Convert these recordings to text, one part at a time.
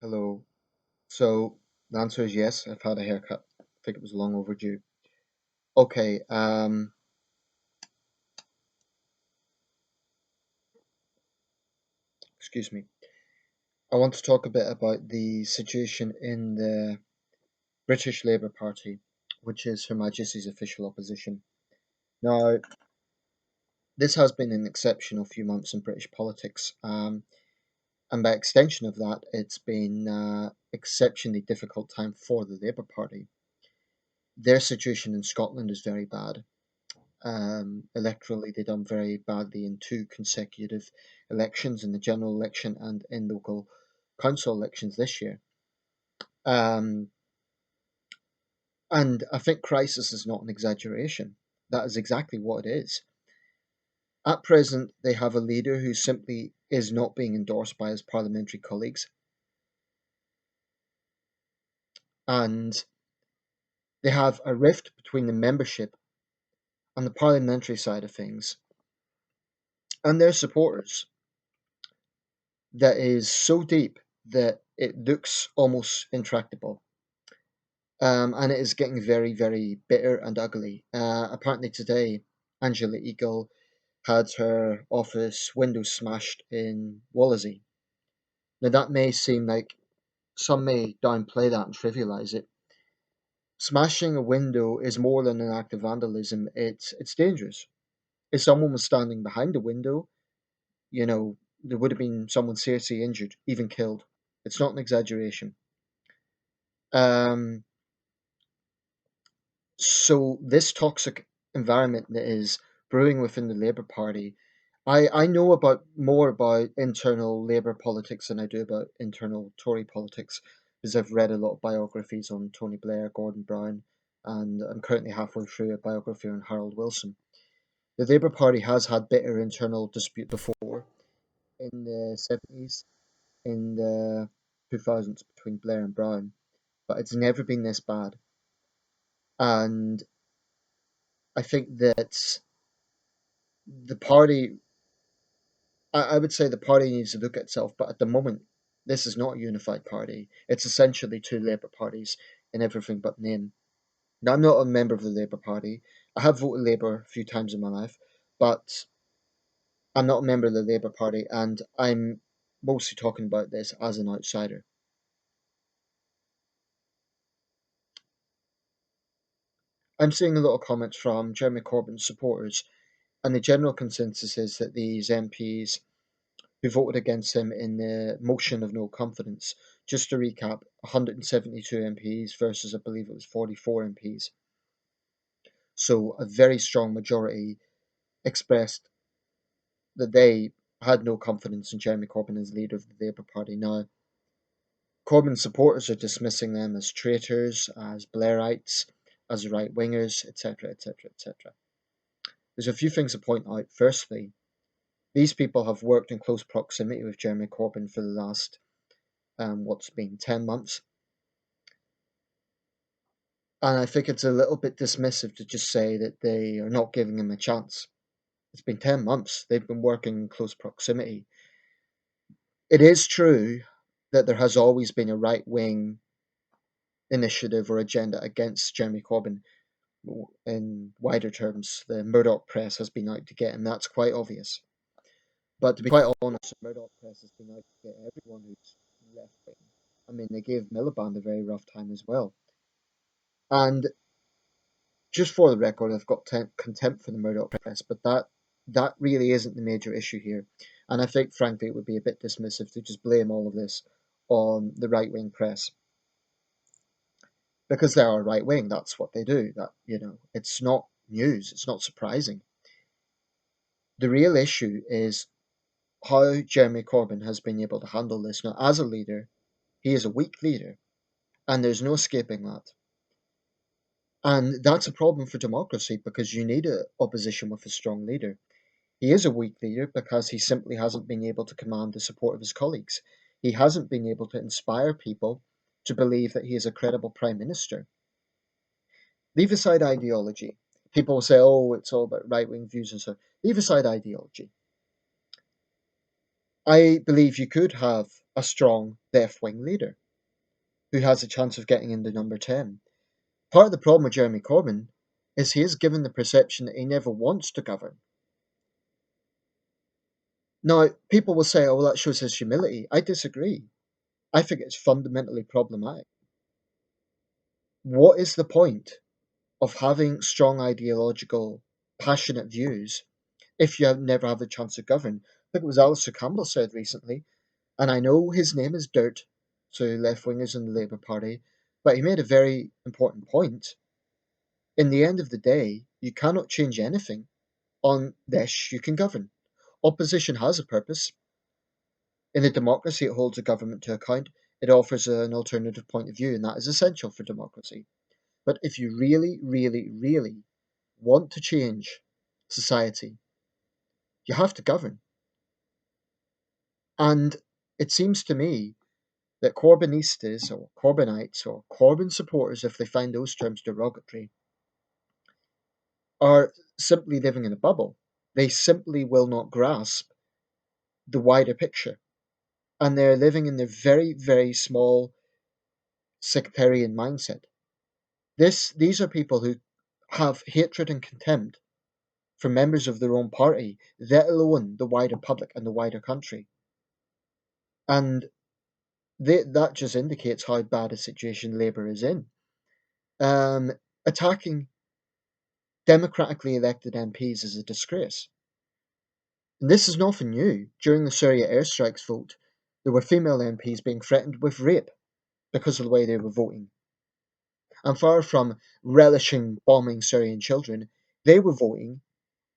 Hello. So the answer is yes, I've had a haircut. I think it was long overdue. Okay, excuse me. I want to talk a bit about the situation in the British Labour Party, which is Her Majesty's official opposition. Now, this has been an exceptional few months in British politics, and by extension of that, it's been exceptionally difficult time for the Labour Party. Their situation in Scotland is very bad. Electorally, they done very badly in two consecutive elections, in the general election and in local council elections this year. Um, and I think crisis is not an exaggeration. That is exactly what it is. At present, they have a leader who simply is not being endorsed by his parliamentary colleagues, and they have a rift between the membership on the parliamentary side of things and their supporters that is so deep that it looks almost intractable. And it is getting very, very bitter and ugly. Apparently today, Angela Eagle had her office window smashed in Wallasey. Now that may seem like some may downplay that and trivialize it. Smashing a window is more than an act of vandalism. It's dangerous. If someone was standing behind the window, you know, there would have been someone seriously injured, even killed. It's not an exaggeration. Um, So this toxic environment that is brewing within the Labour Party, I know about more about internal Labour politics than I do about internal Tory politics because I've read a lot of biographies on Tony Blair, Gordon Brown, and I'm currently halfway through a biography on Harold Wilson. The Labour Party has had bitter internal dispute before in the 70s, in the 2000s between Blair and Brown, but it's never been this bad. And I think that the party, I would say the party needs to look at itself, but at the moment, this is not a unified party. It's essentially two Labour parties in everything but name. Now, I'm not a member of the Labour Party. I have voted Labour a few times in my life, but I'm not a member of the Labour Party, and I'm mostly talking about this as an outsider. I'm seeing a lot of comments from Jeremy Corbyn's supporters, and the general consensus is that these MPs who voted against him in the motion of no confidence. Just to recap, 172 MPs versus I believe it was 44 MPs. So a very strong majority expressed that they had no confidence in Jeremy Corbyn as leader of the Labour Party. Now, Corbyn's supporters are dismissing them as traitors, as Blairites, as right wingers, etc., etc., etc. There's a few things to point out. Firstly, these people have worked in close proximity with Jeremy Corbyn for the last, what's been, 10 months. And I think it's a little bit dismissive to just say that they are not giving him a chance. It's been 10 months. They've been working in close proximity. It is true that there has always been a right wing initiative or agenda against Jeremy Corbyn. In wider terms, the Murdoch press has been out to get him. That's quite obvious. But to be quite honest, the Murdoch press has been out to get everyone who's left wing. I mean, they gave Miliband a very rough time as well. And just for the record, I've got contempt for the Murdoch press, but that really isn't the major issue here. And I think, frankly, it would be a bit dismissive to just blame all of this on the right wing press because they are right wing. That's what they do. That it's not news. It's not surprising. The real issue is how Jeremy Corbyn has been able to handle this. Now, as a leader, he is a weak leader, and there's no escaping that. And that's a problem for democracy because you need an opposition with a strong leader. He is a weak leader because he simply hasn't been able to command the support of his colleagues. He hasn't been able to inspire people to believe that he is a credible prime minister. Leave aside ideology. People say, oh, it's all about right wing views and so. Leave aside ideology. I believe you could have a strong left wing leader who has a chance of getting into number 10. Part of the problem with Jeremy Corbyn is he is given the perception that he never wants to govern. Now, people will say, oh, well, that shows his humility. I disagree. I think it's fundamentally problematic. What is the point of having strong ideological, passionate views if you never have the chance to govern? I think it was Alistair Campbell said recently, and I know his name is dirt to left wingers in the Labour Party, but he made a very important point. In the end of the day, you cannot change anything unless you can govern. Opposition has a purpose. In a democracy, it holds a government to account. It offers an alternative point of view, and that is essential for democracy. But if you really, really, really want to change society, you have to govern. And it seems to me that Corbynistas or Corbynites or Corbyn supporters, if they find those terms derogatory, are simply living in a bubble. They simply will not grasp the wider picture. And they're living in their very, very small sectarian mindset. These are people who have hatred and contempt for members of their own party, let alone the wider public and the wider country. And that just indicates how bad a situation Labour is in. Um, Attacking democratically elected MPs is a disgrace. And this is nothing new. During the Syria airstrikes vote, there were female MPs being threatened with rape because of the way they were voting. And far from relishing bombing Syrian children, they were voting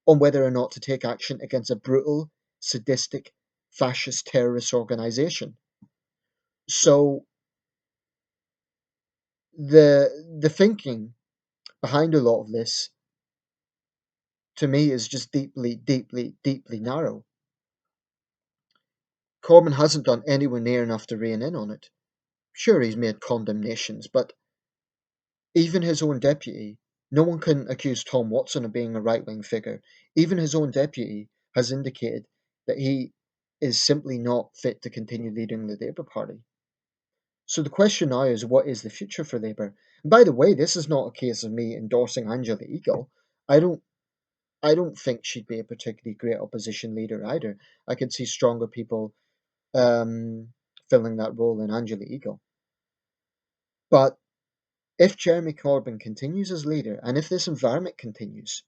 on whether or not to take action against a brutal, sadistic, fascist terrorist organization. So the thinking behind a lot of this, to me, is just deeply, deeply, deeply narrow. Corbyn hasn't done anywhere near enough to rein in on it. Sure, he's made condemnations, but even his own deputy, no one can accuse Tom Watson of being a right wing figure. Even his own deputy has indicated that he is simply not fit to continue leading the Labour Party. So the question now is, what is the future for Labour? And by the way, this is not a case of me endorsing Angela Eagle. I don't I don't think she'd be a particularly great opposition leader either. I could see stronger people filling that role than Angela Eagle. But if Jeremy Corbyn continues as leader, and if this environment continues,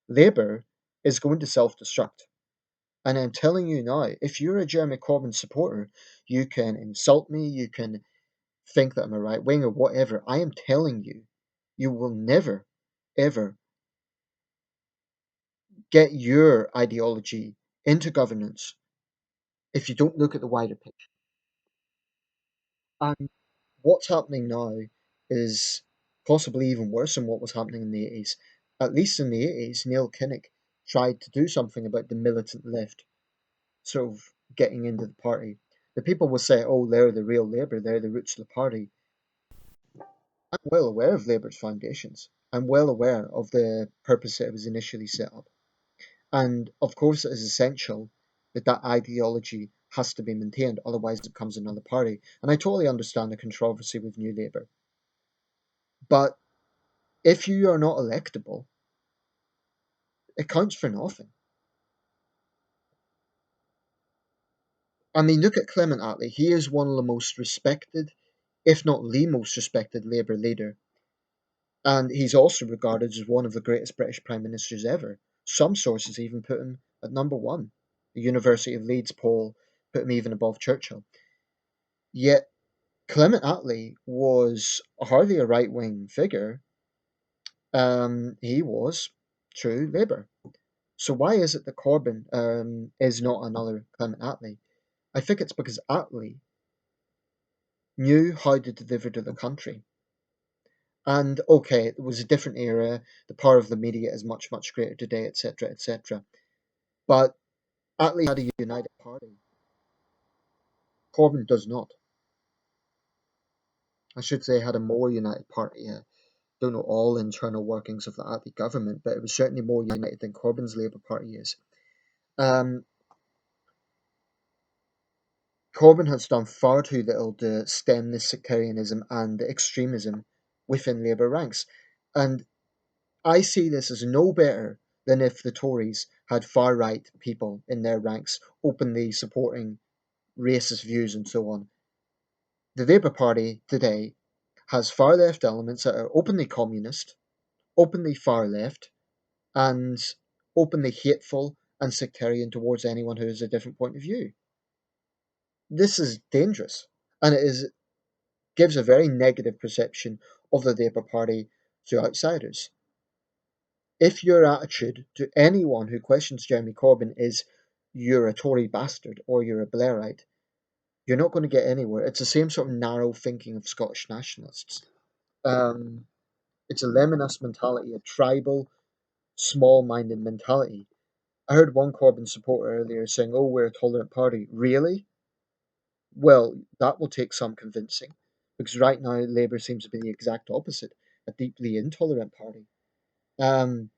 Labour is going to self destruct. And I'm telling you now, if you're a Jeremy Corbyn supporter, you can insult me, you can think that I'm a right wing or whatever. I am telling you, you will never, ever get your ideology into governance if you don't look at the wider picture. And what's happening now is possibly even worse than what was happening in the 80s. At least in the 80s, Neil Kinnock tried to do something about the militant left sort of getting into the party. The people will say, oh, they're the real Labour, they're the roots of the party. I'm well aware of Labour's foundations. I'm well aware of the purpose that it was initially set up. And of course, it is essential that that ideology has to be maintained, otherwise, it becomes another party. And I totally understand the controversy with New Labour. But if you are not electable, it counts for nothing. I mean, look at Clement Attlee. He is one of the most respected, if not the most respected, Labour leader. And he's also regarded as one of the greatest British Prime Ministers ever. Some sources even put him at number one. The University of Leeds poll put him even above Churchill. Yet Clement Attlee was hardly a right wing figure. He was true Labour. So why is it that Corbyn is not another Clement Attlee? I think it's because Attlee knew how to deliver to the country. And okay, it was a different era. The power of the media is much, much greater today, etc., etc. But Attlee had a united party. Corbyn does not. I should say had a more united party. Don't know all internal workings of the Attlee government, but it was certainly more united than Corbyn's Labour Party is. Um, Corbyn has done far too little to stem this sectarianism and the extremism within Labour ranks. And I see this as no better than if the Tories had far right people in their ranks openly supporting racist views and so on. The Labour Party today has far left elements that are openly communist, openly far left, and openly hateful and sectarian towards anyone who has a different point of view. This is dangerous, and gives a very negative perception of the Labour Party to outsiders. If your attitude to anyone who questions Jeremy Corbyn is you're a Tory bastard or you're a Blairite, you're not going to get anywhere. It's the same sort of narrow thinking of Scottish nationalists. Um, it's a Leninist mentality, a tribal, small-minded mentality. I heard one Corbyn supporter earlier saying, "Oh, we're a tolerant party." Really? Well, that will take some convincing, because right now Labour seems to be the exact opposite, a deeply intolerant party. Um,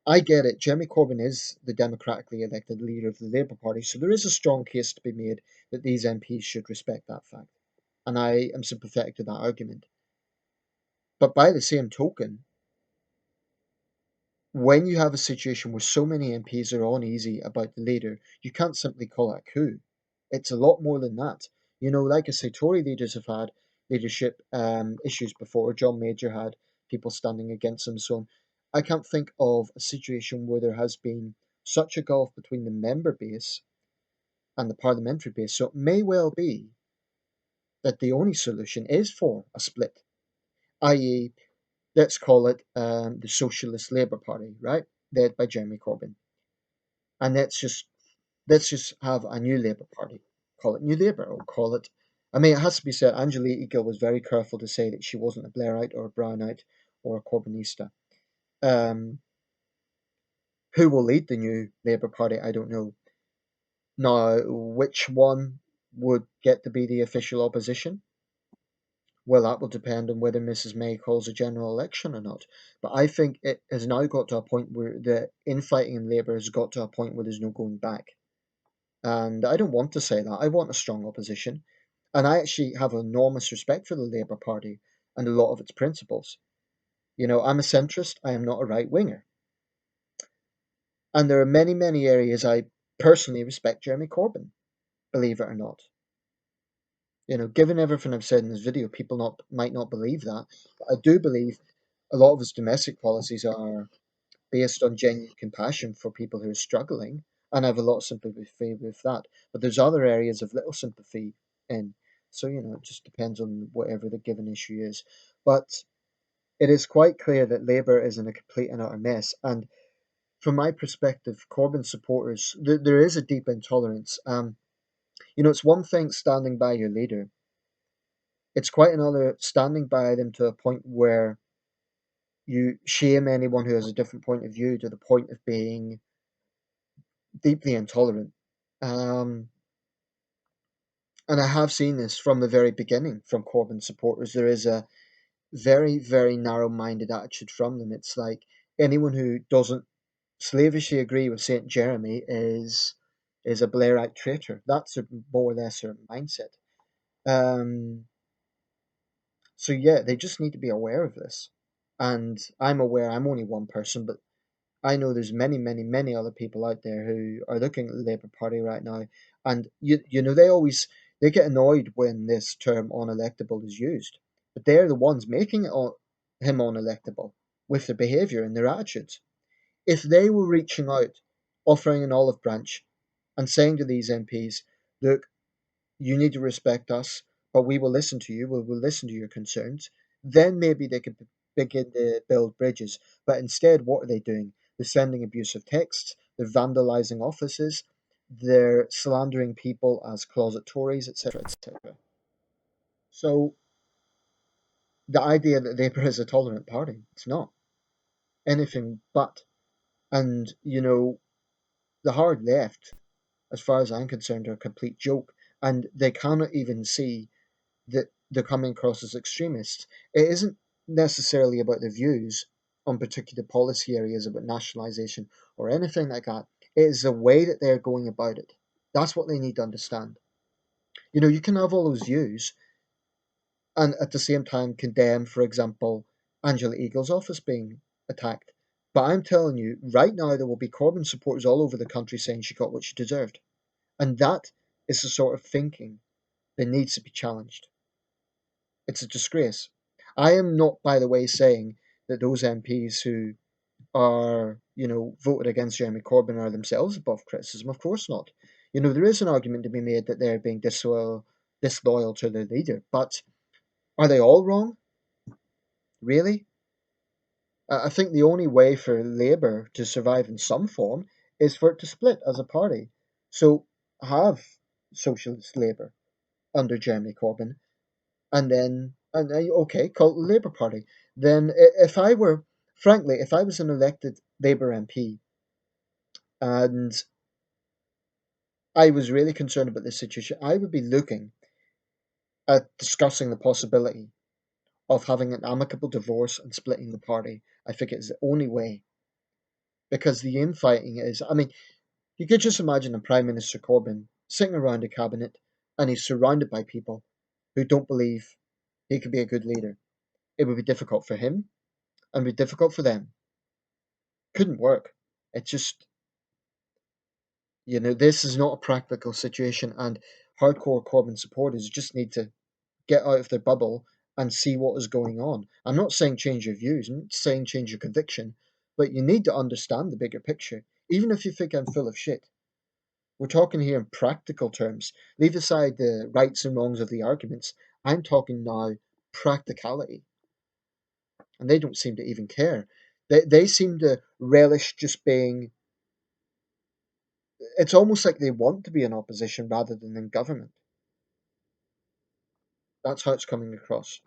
I get it. Jeremy Corbyn is the democratically elected leader of the Labour Party, so there is a strong case to be made that these MPs should respect that fact. And I am sympathetic to that argument. But by the same token, when you have a situation where so many MPs are uneasy about the leader, you can't simply call it a coup. It's a lot more than that. You know, like I say, Tory leaders have had leadership issues before. John Major had people standing against him, so on. I can't think of a situation where there has been such a gulf between the member base and the parliamentary base. So it may well be that the only solution is for a split, i.e., let's call it the Socialist Labour Party, right, led by Jeremy Corbyn, and let's just have a new Labour Party. Call it New Labour or call it. I mean, it has to be said, Angela Eagle was very careful to say that she wasn't a Blairite or a Brownite or a Corbynista. Um, who will lead the new Labour Party? I don't know. Now, which one would get to be the official opposition? Well, that will depend on whether Mrs May calls a general election or not. But I think it has now got to a point where the infighting in Labour has got to a point where there's no going back. And I don't want to say that. I want a strong opposition. And I actually have enormous respect for the Labour Party and a lot of its principles. You know, I'm a centrist, I am not a right winger. And there are many, many areas I personally respect Jeremy Corbyn, believe it or not. You know, given everything I've said in this video, people might not believe that. But I do believe a lot of his domestic policies are based on genuine compassion for people who are struggling, and I have a lot of sympathy with that. But there's other areas of little sympathy in. So, you know, it just depends on whatever the given issue is. But it is quite clear that Labour is in a complete and utter mess. And from my perspective, Corbyn supporters, there is a deep intolerance. You know, it's one thing standing by your leader. It's quite another standing by them to a point where you shame anyone who has a different point of view to the point of being deeply intolerant. Um, and I have seen this from the very beginning from Corbyn supporters. There is a very, very narrow minded attitude from them. It's like anyone who doesn't slavishly agree with St. Jeremy is a Blairite traitor. That's more or less their mindset. Um, so yeah, they just need to be aware of this. And I'm aware I'm only one person, but I know there's many, many, many other people out there who are looking at the Labour Party right now, and you know they get annoyed when this term unelectable is used, but they're the ones making him unelectable with their behaviour and their attitudes. If they were reaching out, offering an olive branch, and saying to these MPs, "Look, you need to respect us, but we will listen to you. We'll listen to your concerns." Then maybe they could begin to build bridges. But instead, what are they doing? They're sending abusive texts. They're vandalising offices. They're slandering people as closet Tories, etc., etc. So the idea that Labour is a tolerant party, it's not anything but. And you know, the hard left, as far as I'm concerned, are a complete joke, and they cannot even see that they're coming across as extremists. It isn't necessarily about their views on particular policy areas about nationalisation or anything like that. It is the way that they're going about it That's what they need to understand. You know, you can have all those views and at the same time condemn, for example, Angela Eagle's office being attacked. But I'm telling you, right now there will be Corbyn supporters all over the country saying she got what she deserved. And that is the sort of thinking that needs to be challenged. It's a disgrace. I am not, by the way, saying that those MPs who are, voted against Jeremy Corbyn are themselves above criticism. Of course not. You know, there is an argument to be made that they're being disloyal to their leader. But are they all wrong? Really? I think the only way for Labour to survive in some form is for it to split as a party. So have Socialist Labour under Jeremy Corbyn, and then okay, call it the Labour Party. Then, if I were, frankly, if I was an elected Labour MP and I was really concerned about this situation, I would be looking at discussing the possibility of having an amicable divorce and splitting the party. I think it's the only way because the infighting is. I mean, you could just imagine a Prime Minister Corbyn sitting around a cabinet and he's surrounded by people who don't believe he could be a good leader. It would be difficult for him and be difficult for them. Couldn't work. It just, this is not a practical situation, and hardcore Corbyn supporters just need to get out of their bubble and see what is going on. I'm not saying change your views, I'm not saying change your conviction, but you need to understand the bigger picture. Even if you think I'm full of shit, we're talking here in practical terms. Leave aside the rights and wrongs of the arguments. I'm talking now practicality. And they don't seem to even care. They seem to relish just being. It's almost like they want to be in opposition rather than in government. That's how it's coming across.